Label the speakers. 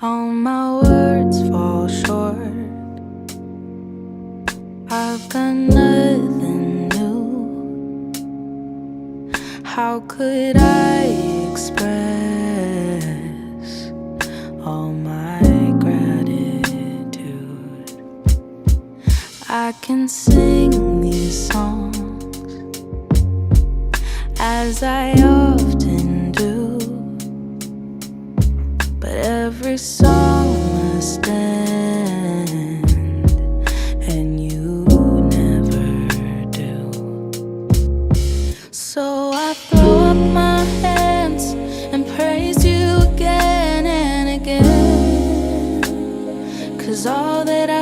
Speaker 1: All my words fall short. I've got nothing new. How could I express all my gratitude? I can sing these songs as I often do, but every song must end, and you never do. So I throw up my hands and praise you again and again, 'cause all that I